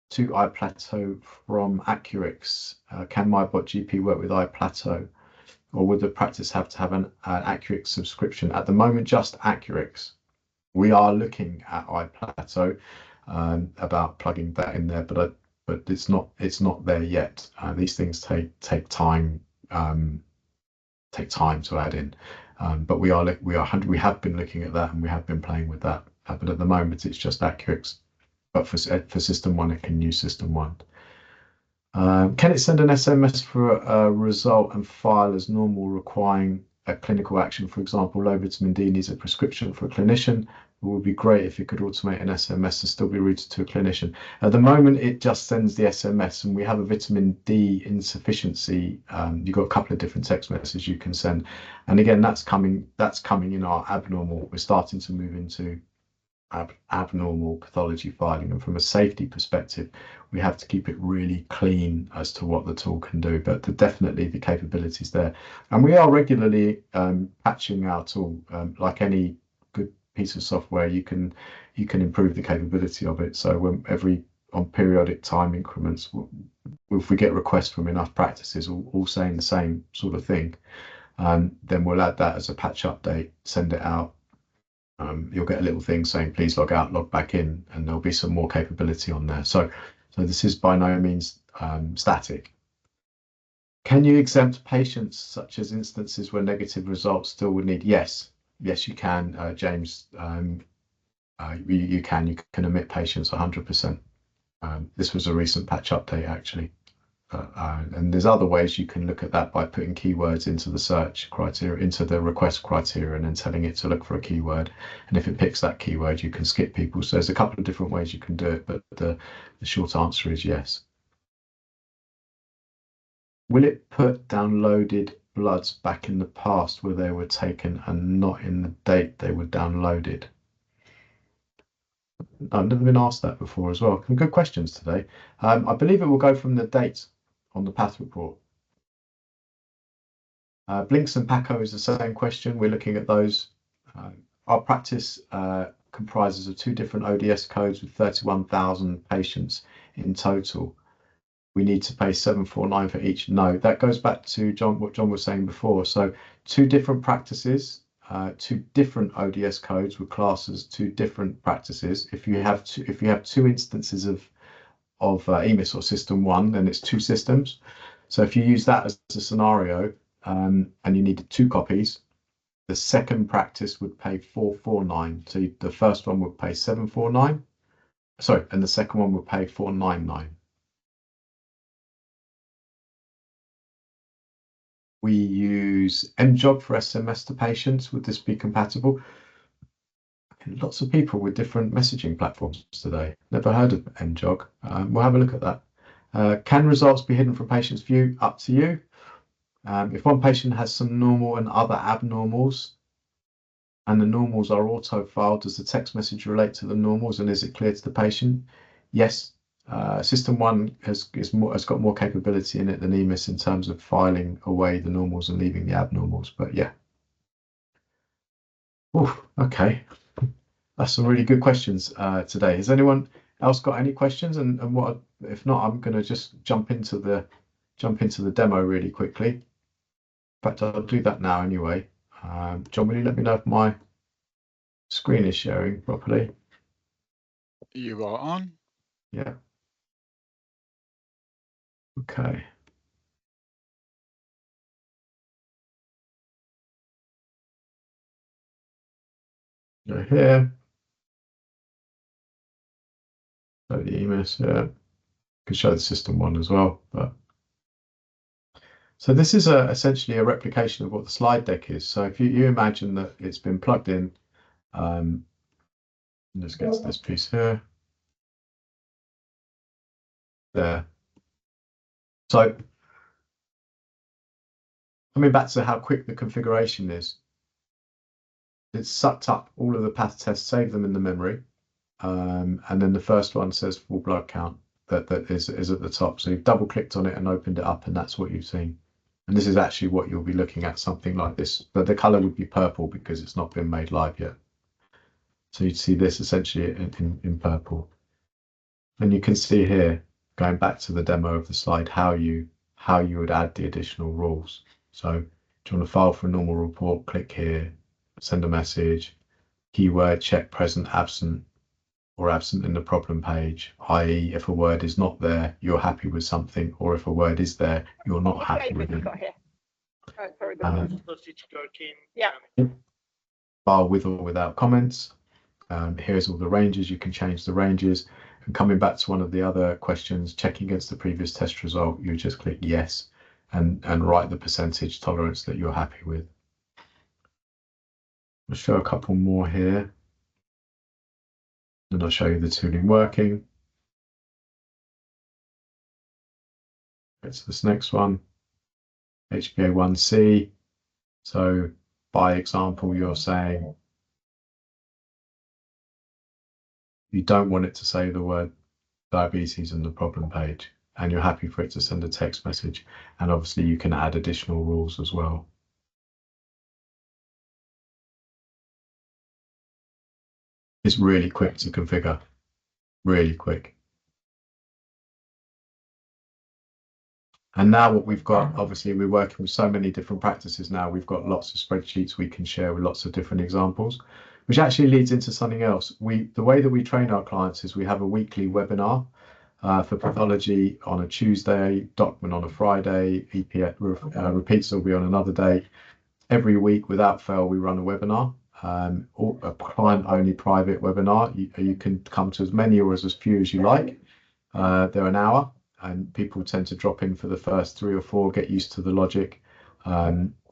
to iPlateau from Accurix. Can MyBotGP work with iPlateau, or would the practice have to have an Accurix subscription? At the moment, just Accurix. We are looking at iPlateau about plugging that in there, but it's not there yet. These things take time to add in, but we have been looking at that and we have been playing with that. But at the moment, it's just Accurix. But for SystmOne, it can use SystmOne. Can it send an SMS for a result and file as normal, requiring a clinical action? For example, low vitamin D needs a prescription for a clinician. It would be great if it could automate an SMS and still be routed to a clinician. At the moment, it just sends the SMS, and we have a vitamin D insufficiency. You've got a couple of different text messages you can send, and again, that's coming in our abnormal. We're starting to move into abnormal pathology filing, and from a safety perspective, we have to keep it really clean as to what the tool can do, but definitely the capabilities there, and we are regularly patching our tool. Like any good piece of software, you can improve the capability of it. So on periodic time increments, if we get requests from enough practices all saying the same sort of thing, then we'll add that as a patch update, send it out. You'll get a little thing saying please log out, log back in, and there'll be some more capability on there. So this is by no means static. Can you exempt patients such as instances where negative results still would need? Yes, you can, James. You can omit patients 100%. This was a recent patch update actually. And there's other ways you can look at that by putting keywords into the search criteria, into the request criteria, and then telling it to look for a keyword. And if it picks that keyword, you can skip people. So there's a couple of different ways you can do it, but the short answer is yes. Will it put downloaded bloods back in the past where they were taken and not in the date they were downloaded? I've never been asked that before as well. Some good questions today. I believe it will go from the date on the path report. Blinks and Paco is the same question. We're looking at those. Our practice comprises of 2 different ODS codes with 31,000 patients in total. We need to pay 749 for each. No, that goes back to what John was saying before. So 2 different practices, 2 different ODS codes with classes, 2 different practices. If you have 2 instances of EMIS or SystmOne, then it's 2 systems. So if you use that as a scenario, and you needed 2 copies, the second practice would pay 449. So the first one would pay 749. Sorry, and the second one would pay 499. We use MJOG for SMS to patients. Would this be compatible? Lots of people with different messaging platforms today. Never heard of MJOG. We'll have a look at that. Can results be hidden from patient's view? Up to you. If one patient has some normal and other abnormals, and the normals are auto-filed, does the text message relate to the normals, and is it clear to the patient? Yes. SystmOne has got more capability in it than EMIS in terms of filing away the normals and leaving the abnormals. But yeah. Ooh, okay. That's some really good questions today. Has anyone else got any questions? And what if not, I'm going to just jump into the demo really quickly. In fact, I'll do that now anyway. John, will you let me know if my screen is sharing properly? You are on. Yeah. Okay. Go here. Show the EMIS. Yeah. Could show the SystmOne as well, but. So this is essentially a replication of what the slide deck is. So if you imagine that it's been plugged in, let's get to this piece here. There. So coming back to how quick the configuration is. it's sucked up all of the path tests, saved them in the memory, and then the first one says full blood count that is at the top. So you've double clicked on it and opened it up, and that's what you've seen. And this is actually what you'll be looking at, something like this, but the color would be purple because it's not been made live yet. So you'd see this essentially in purple. And you can see here, going back to the demo of the slide, how you would add the additional rules. So do you want to file for a normal report? Click here, send a message, keyword check present, absent, or absent in the problem page, i.e. if a word is not there, you're happy with something, or if a word is there, you're not happy with it. Yeah. File with or without comments. Here's all the ranges. You can change the ranges. And coming back to one of the other questions, checking against the previous test result, you just click yes and write the percentage tolerance that you're happy with. I'll show a couple more here. And I'll show you the tooling working. It's this next one, HbA1c. So by example, you're saying you don't want it to say the word diabetes in the problem page, and you're happy for it to send a text message. And obviously you can add additional rules as well. It's really quick to configure, really quick. And now what we've got, obviously we're working with so many different practices now, we've got lots of spreadsheets we can share with lots of different examples, which actually leads into something else. The way that we train our clients is we have a weekly webinar for pathology on a Tuesday, document on a Friday, repeats will be on another day. Every week without fail, we run a webinar, a client-only private webinar. You can come to as many or as few as you like. They're an hour, and people tend to drop in for the first 3 or 4, get used to the logic.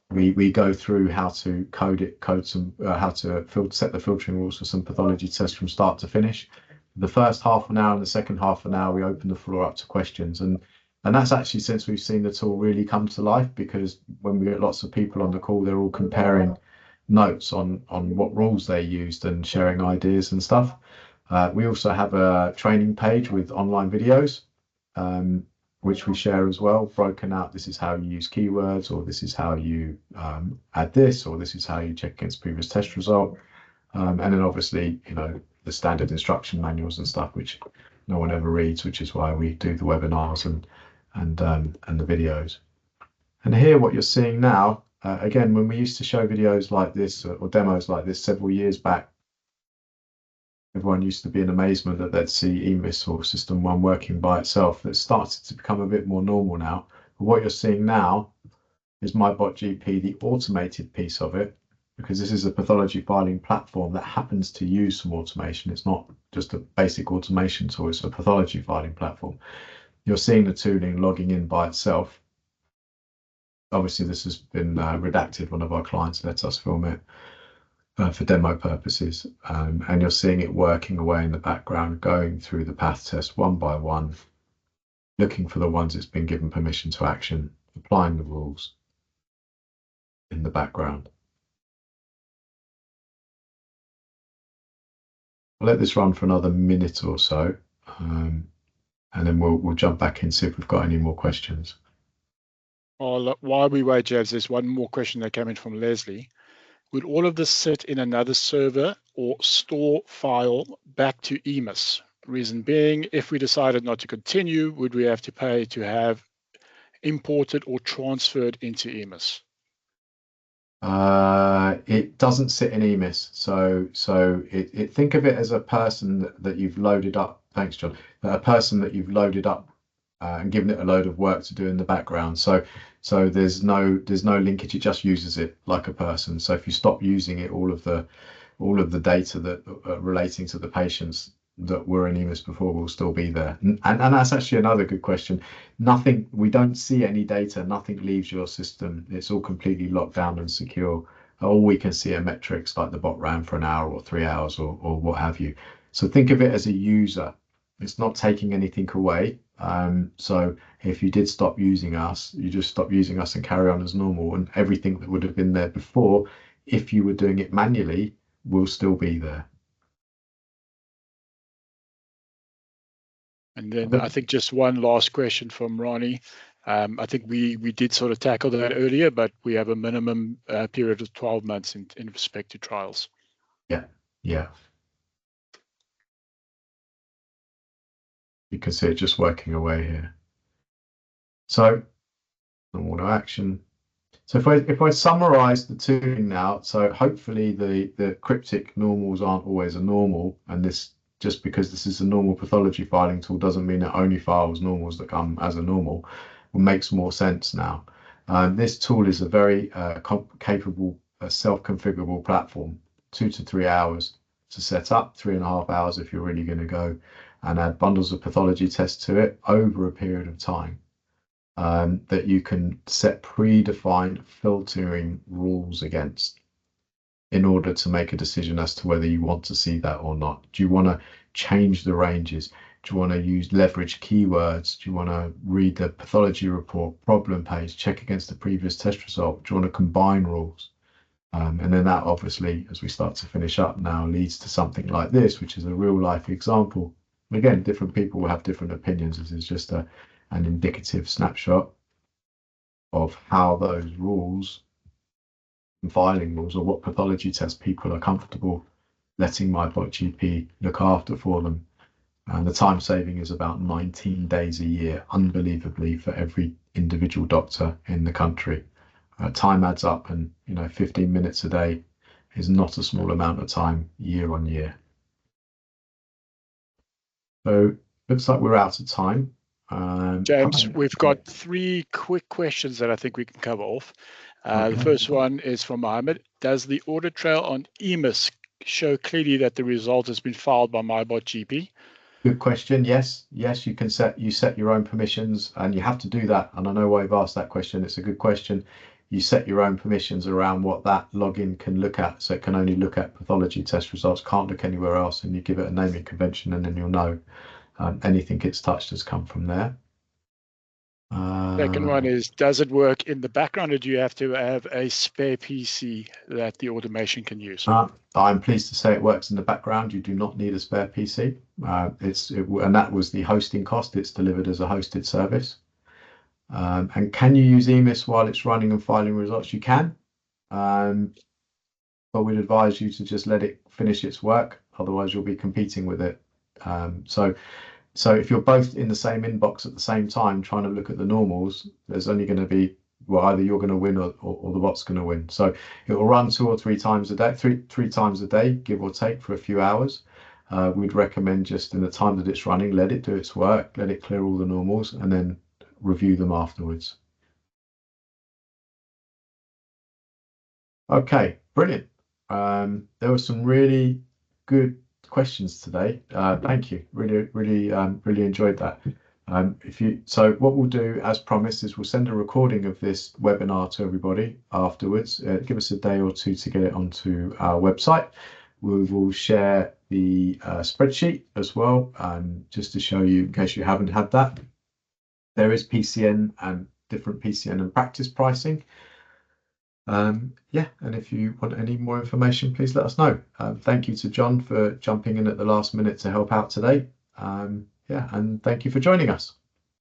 We go through how to code some, how to set the filtering rules for some pathology tests from start to finish. The first half an hour and the second half an hour, we open the floor up to questions. And that's actually since we've seen the tool really come to life, because when we get lots of people on the call, they're all comparing notes on what rules they used and sharing ideas and stuff. We also have a training page with online videos, which we share as well, broken out. This is how you use keywords, or this is how you add this, or this is how you check against previous test result. And then obviously, you know, the standard instruction manuals and stuff, which no one ever reads, which is why we do the webinars and the videos. And here, what you're seeing now, again, when we used to show videos like this or demos like this several years back, everyone used to be in amazement that they'd see EMIS or SystmOne working by itself. That started to become a bit more normal now. But what you're seeing now is MyBotGP, the automated piece of it, because this is a pathology filing platform that happens to use some automation. It's not just a basic automation tool, it's a pathology filing platform. You're seeing the tooling logging in by itself. Obviously, this has been redacted. One of our clients let us film it for demo purposes. And you're seeing it working away in the background, going through the path test one by one, looking for the ones it's been given permission to action, applying the rules in the background. I'll let this run for another minute or so, and then we'll jump back in and see if we've got any more questions. Well, while we wait, James, there's one more question that came in from Leslie. Would all of this sit in another server or store file back to EMIS? Reason being, if we decided not to continue, would we have to pay to have imported or transferred into EMIS? It doesn't sit in EMIS, so think of it as a person that you've loaded up. Thanks, John. A person that you've loaded up and given it a load of work to do in the background. So there's no linkage. It just uses it like a person. So if you stop using it, all of the data that relating to the patients that were in EMIS before will still be there. And that's actually another good question. We don't see any data, nothing leaves your system. It's all completely locked down and secure. All we can see are metrics like the bot ran for an hour or 3 hours or what have you. So think of it as a user. It's not taking anything away. So if you did stop using us, you just stop using us and carry on as normal, and everything that would have been there before if you were doing it manually, will still be there. And then I think just one last question from Ronnie. I think we did sort of tackle that earlier, but we have a minimum period of 12 months in respect to trials. Yeah. You can see it just working away here. So normal action. So if I summarize the two now, so hopefully the cryptic normals aren't always a normal, and this, just because this is a normal pathology filing tool doesn't mean it only files normals that come as a normal. It makes more sense now. This tool is a very capable self-configurable platform, 2 to 3 hours to set up, 3.5 hours if you're really going to go and add bundles of pathology tests to it over a period of time. That you can set predefined filtering rules against in order to make a decision as to whether you want to see that or not. Do you want to change the ranges? Do you want to use leverage keywords? Do you want to read the pathology report, problem page, check against the previous test result? Do you want to combine rules? And then that obviously, as we start to finish up now, leads to something like this, which is a real life example. Again, different people will have different opinions. This is just an indicative snapshot of how those rules and filing rules, or what pathology tests people are comfortable letting MyBotGP look after for them. And the time saving is about 19 days a year, unbelievably, for every individual doctor in the country. Time adds up, and 15 minutes a day is not a small amount of time year on year. So looks like we're out of time. James, we've got 3 quick questions that I think we can cover off. The first one is from Mohammed. Does the audit trail on EMIS show clearly that the result has been filed by MyBotGP? Good question. Yes, you can set your own permissions, and you have to do that. And I know why you've asked that question. It's a good question. You set your own permissions around what that login can look at. So it can only look at pathology test results, can't look anywhere else, and you give it a naming convention, and then you'll know anything it's touched has come from there. Second one is, does it work in the background, or do you have to have a spare PC that the automation can use? I'm pleased to say it works in the background. You do not need a spare PC. And that was the hosting cost. It's delivered as a hosted service. And can you use EMIS while it's running and filing results? You can. But we'd advise you to just let it finish its work. Otherwise, you'll be competing with it. So if you're both in the same inbox at the same time trying to look at the normals, there's only going to be, well, either you're going to win or the bot's going to win. So it will run 2 or 3 times a day, three times a day, give or take, for a few hours. We'd recommend just in the time that it's running, let it do its work, let it clear all the normals, and then review them afterwards. Okay, brilliant. There were some really good questions today. Thank you. Really enjoyed that. So what we'll do, as promised, is we'll send a recording of this webinar to everybody afterwards. Give us a day or 2 to get it onto our website. We will share the spreadsheet as well, just to show you, in case you haven't had that. There is PCN and different PCN and practice pricing. And if you want any more information, please let us know. Thank you to John for jumping in at the last minute to help out today. And thank you for joining us.